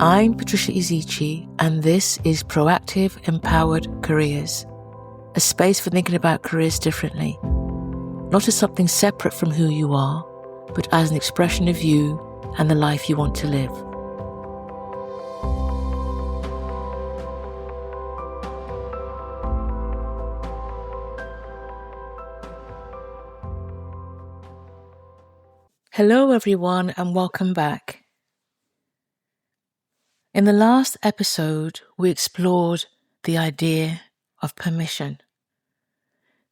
I'm Patricia Ezechie, and this is Proactive Empowered Careers, a space for thinking about careers differently, not as something separate from who you are, but as an expression of you and the life you want to live. Hello everyone, and welcome back. In the last episode, we explored the idea of permission,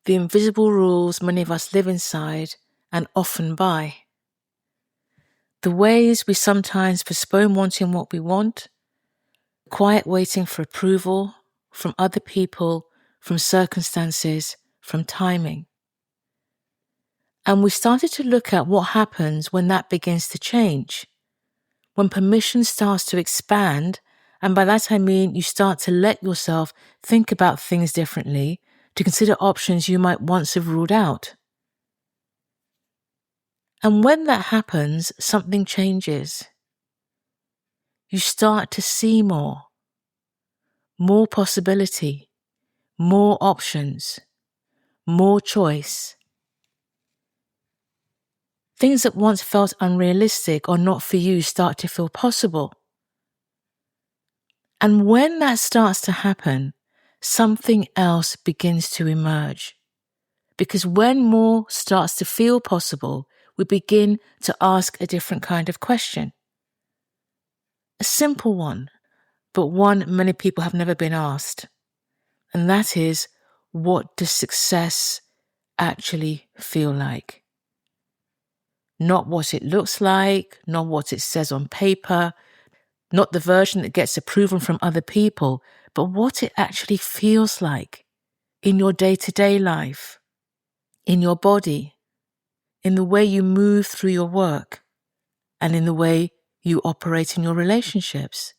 the invisible rules many of us live inside and often by, the ways we sometimes postpone wanting what we want, quiet waiting for approval from other people, from circumstances, from timing. And we started to look at what happens when that begins to change. When permission starts to expand, and by that I mean you start to let yourself think about things differently, to consider options you might once have ruled out. And when that happens, something changes. You start to see more possibility, more options, more choice. Things that once felt unrealistic or not for you start to feel possible. And when that starts to happen, something else begins to emerge. Because when more starts to feel possible, we begin to ask a different kind of question. A simple one, but one many people have never been asked. And that is, what does success actually feel like? Not what it looks like, not what it says on paper, not the version that gets approval from other people, but what it actually feels like in your day-to-day life, in your body, in the way you move through your work, and in the way you operate in your relationships.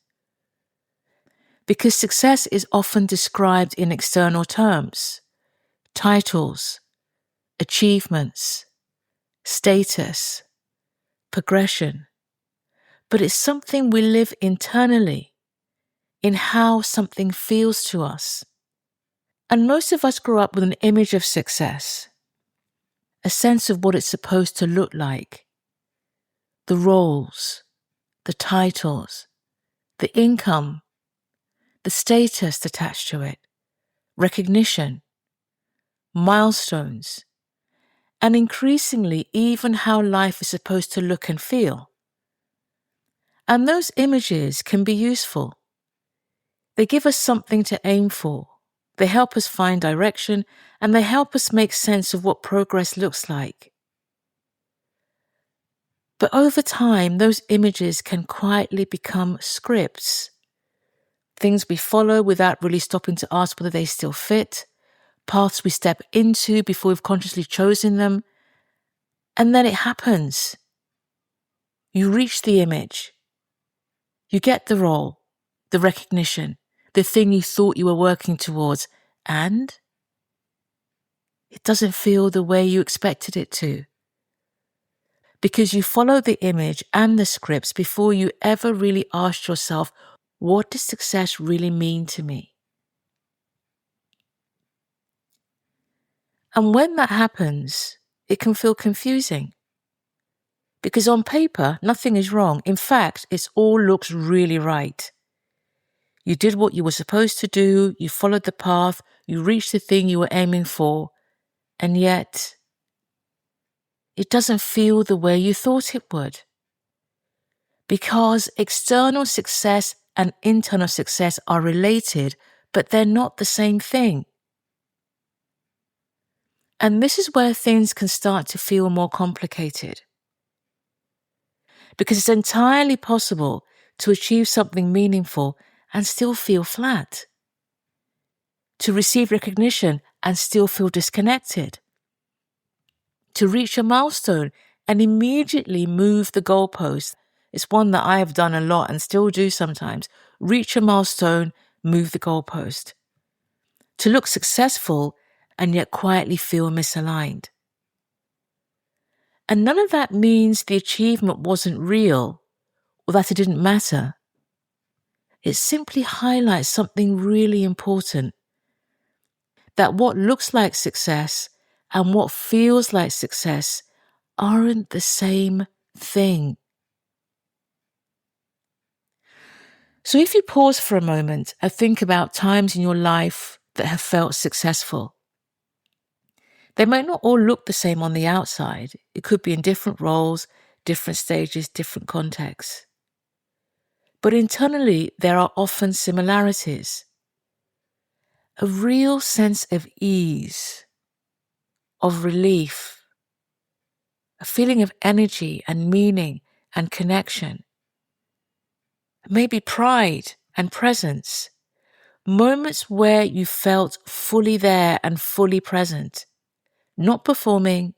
Because success is often described in external terms, titles, achievements, status, progression. But it's something we live internally, in how something feels to us. And most of us grow up with an image of success, a sense of what it's supposed to look like, the roles, the titles, the income, the status attached to it, recognition, milestones, and increasingly even how life is supposed to look and feel. And those images can be useful. They give us something to aim for. They help us find direction, and they help us make sense of what progress looks like. But over time, those images can quietly become scripts. Things we follow without really stopping to ask whether they still fit, paths we step into before we've consciously chosen them. And then it happens. You reach the image. You get the role, the recognition, the thing you thought you were working towards, and it doesn't feel the way you expected it to. Because you follow the image and the scripts before you ever really asked yourself, what does success really mean to me? And when that happens, it can feel confusing. Because on paper, nothing is wrong. In fact, it all looks really right. You did what you were supposed to do, you followed the path, you reached the thing you were aiming for, and yet it doesn't feel the way you thought it would. Because external success and internal success are related, but they're not the same thing. And this is where things can start to feel more complicated. Because it's entirely possible to achieve something meaningful and still feel flat. To receive recognition and still feel disconnected. To reach a milestone and immediately move the goalpost. It's one that I have done a lot and still do sometimes. Reach a milestone, move the goalpost. To look successful and yet quietly feel misaligned. And none of that means the achievement wasn't real or that it didn't matter. It simply highlights something really important, that what looks like success and what feels like success aren't the same thing. So if you pause for a moment and think about times in your life that have felt successful, they might not all look the same on the outside. It could be in different roles, different stages, different contexts. But internally, there are often similarities. A real sense of ease, of relief, a feeling of energy and meaning and connection, maybe pride and presence, moments where you felt fully there and fully present, not performing,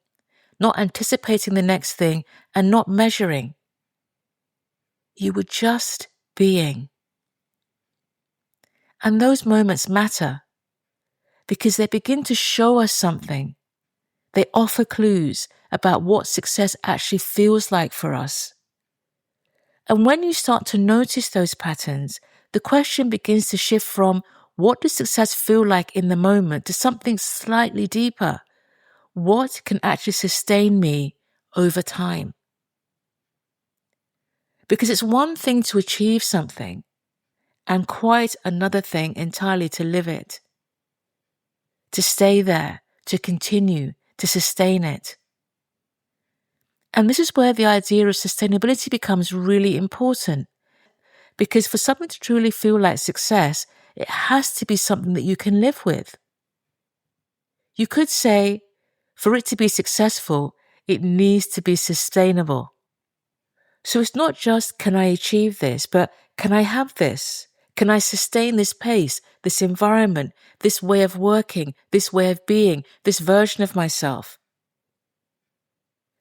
not anticipating the next thing, and not measuring. You were just being. And those moments matter because they begin to show us something. They offer clues about what success actually feels like for us. And when you start to notice those patterns, the question begins to shift from what does success feel like in the moment to something slightly deeper. What can actually sustain me over time? Because it's one thing to achieve something and quite another thing entirely to live it, to stay there, to continue, to sustain it. And this is where the idea of sustainability becomes really important. Because for something to truly feel like success, it has to be something that you can live with. You could say, for it to be successful, it needs to be sustainable. So it's not just, can I achieve this, but can I have this? Can I sustain this pace, this environment, this way of working, this way of being, this version of myself?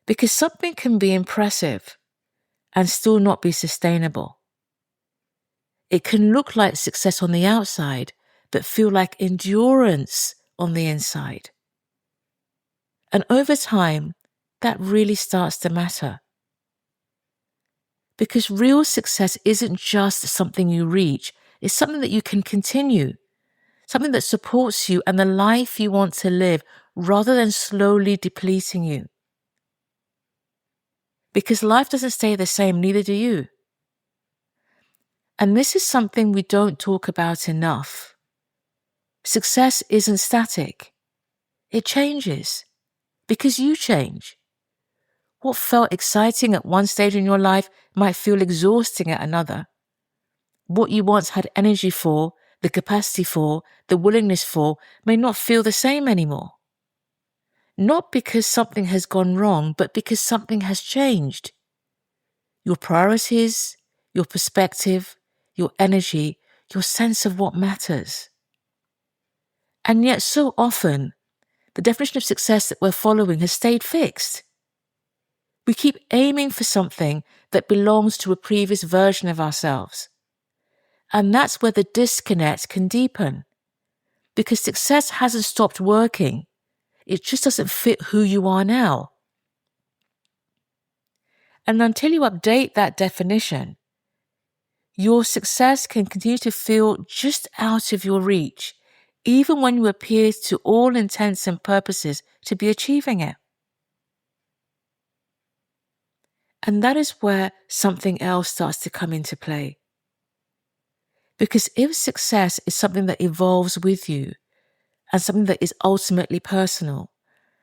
Because something can be impressive and still not be sustainable. It can look like success on the outside, but feel like endurance on the inside. And over time, that really starts to matter. Because real success isn't just something you reach, it's something that you can continue, something that supports you and the life you want to live rather than slowly depleting you. Because life doesn't stay the same, neither do you. And this is something we don't talk about enough. Success isn't static. It changes because you change. What felt exciting at one stage in your life might feel exhausting at another. What you once had energy for, the capacity for, the willingness for, may not feel the same anymore. Not because something has gone wrong, but because something has changed. Your priorities, your perspective, your energy, your sense of what matters. And yet so often, the definition of success that we're following has stayed fixed. We keep aiming for something that belongs to a previous version of ourselves. And that's where the disconnect can deepen. Because success hasn't stopped working. It just doesn't fit who you are now. And until you update that definition, your success can continue to feel just out of your reach, even when you appear to all intents and purposes to be achieving it. And that is where something else starts to come into play. Because if success is something that evolves with you and something that is ultimately personal,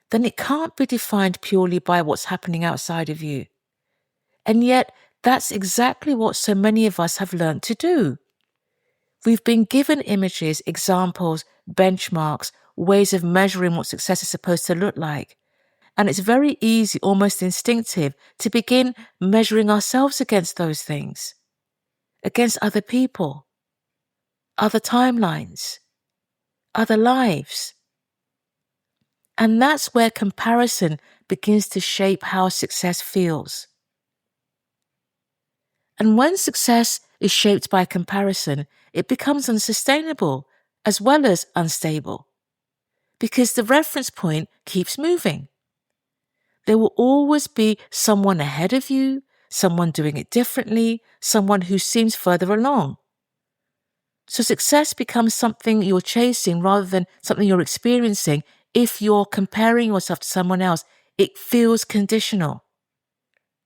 then it can't be defined purely by what's happening outside of you. And yet, that's exactly what so many of us have learned to do. We've been given images, examples, benchmarks, ways of measuring what success is supposed to look like. And it's very easy, almost instinctive, to begin measuring ourselves against those things, against other people, other timelines, other lives. And that's where comparison begins to shape how success feels. And when success is shaped by comparison, it becomes unsustainable as well as unstable, because the reference point keeps moving. There will always be someone ahead of you, someone doing it differently, someone who seems further along. So success becomes something you're chasing rather than something you're experiencing. If you're comparing yourself to someone else, it feels conditional.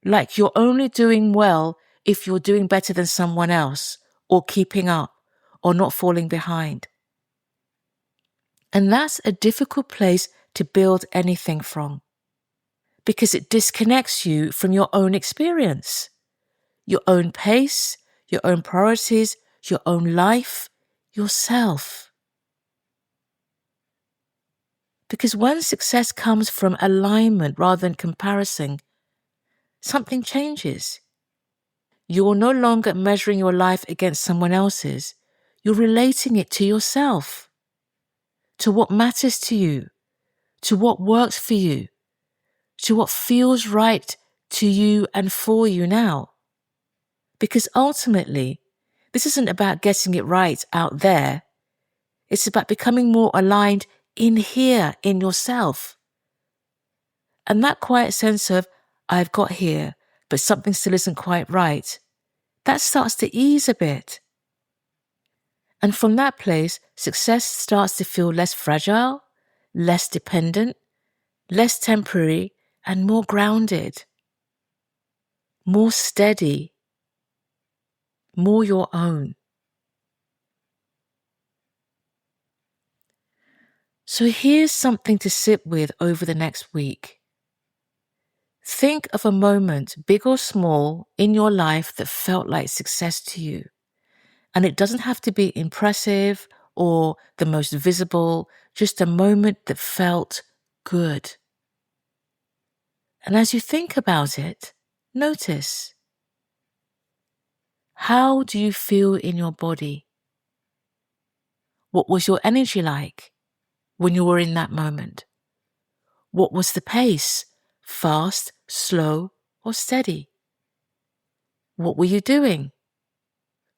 Like you're only doing well if you're doing better than someone else, or keeping up, or not falling behind. And that's a difficult place to build anything from, because it disconnects you from your own experience, your own pace, your own priorities, your own life, yourself. Because when success comes from alignment rather than comparison, something changes. You're no longer measuring your life against someone else's. You're relating it to yourself, to what matters to you, to what works for you, to what feels right to you and for you now. Because ultimately, this isn't about getting it right out there. It's about becoming more aligned in here, in yourself. And that quiet sense of, I've got here, but something still isn't quite right, that starts to ease a bit. And from that place, success starts to feel less fragile, less dependent, less temporary, and more grounded, more steady, more your own. So here's something to sit with over the next week. Think of a moment, big or small, in your life that felt like success to you. And it doesn't have to be impressive or the most visible, just a moment that felt good. And as you think about it, notice, how do you feel in your body? What was your energy like when you were in that moment? What was the pace? Fast, slow, or steady? What were you doing?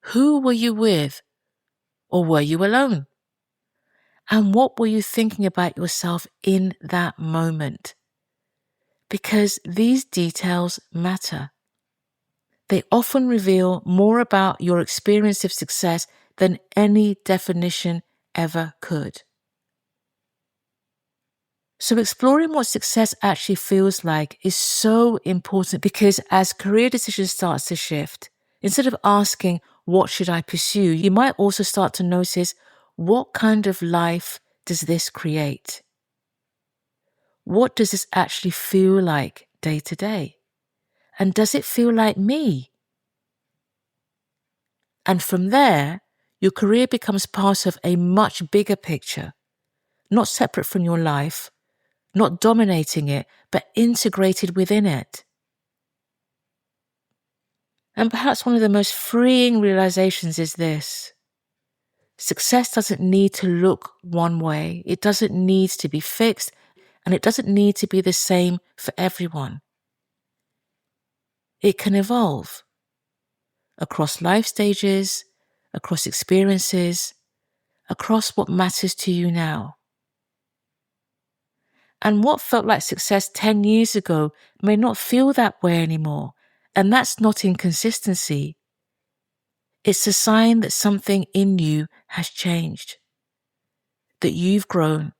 Who were you with? Or were you alone? And what were you thinking about yourself in that moment? Because these details matter. They often reveal more about your experience of success than any definition ever could. So exploring what success actually feels like is so important, because as career decisions start to shift, instead of asking, what should I pursue? You might also start to notice, what kind of life does this create? What does this actually feel like day to day? And does it feel like me? And from there, your career becomes part of a much bigger picture, not separate from your life, not dominating it, but integrated within it. And perhaps one of the most freeing realizations is this: success doesn't need to look one way, it doesn't need to be fixed, and it doesn't need to be the same for everyone. It can evolve across life stages, across experiences, across what matters to you now. And what felt like success 10 years ago may not feel that way anymore. And that's not inconsistency. It's a sign that something in you has changed, that you've grown,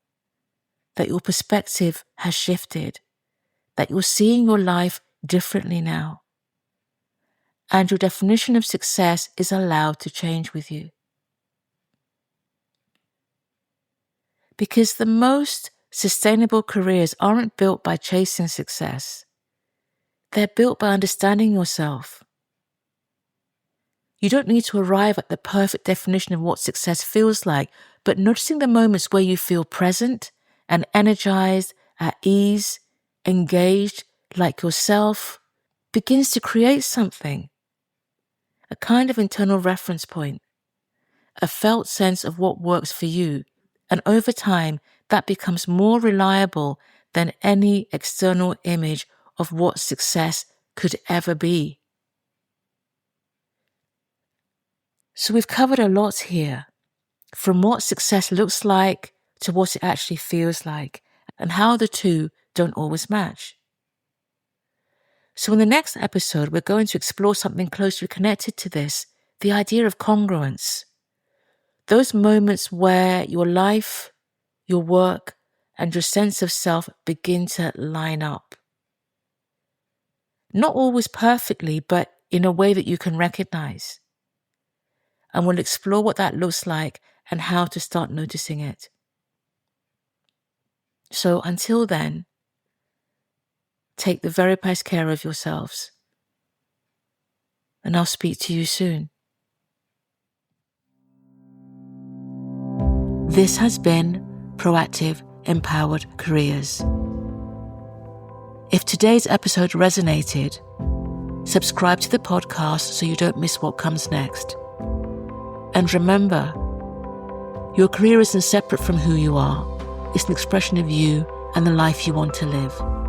that your perspective has shifted, that you're seeing your life differently now. And your definition of success is allowed to change with you. Because the most sustainable careers aren't built by chasing success. They're built by understanding yourself. You don't need to arrive at the perfect definition of what success feels like, but noticing the moments where you feel present and energized, at ease, engaged, like yourself, begins to create something. A kind of internal reference point, a felt sense of what works for you, and over time, that becomes more reliable than any external image of what success could ever be. So we've covered a lot here, from what success looks like to what it actually feels like, and how the two don't always match. So in the next episode, we're going to explore something closely connected to this, the idea of congruence. Those moments where your life, your work, and your sense of self begin to line up. Not always perfectly, but in a way that you can recognize. And we'll explore what that looks like and how to start noticing it. So until then, take the very best care of yourselves. And I'll speak to you soon. This has been Proactive Empowered Careers. If today's episode resonated, subscribe to the podcast so you don't miss what comes next. And remember, your career isn't separate from who you are. It's an expression of you and the life you want to live.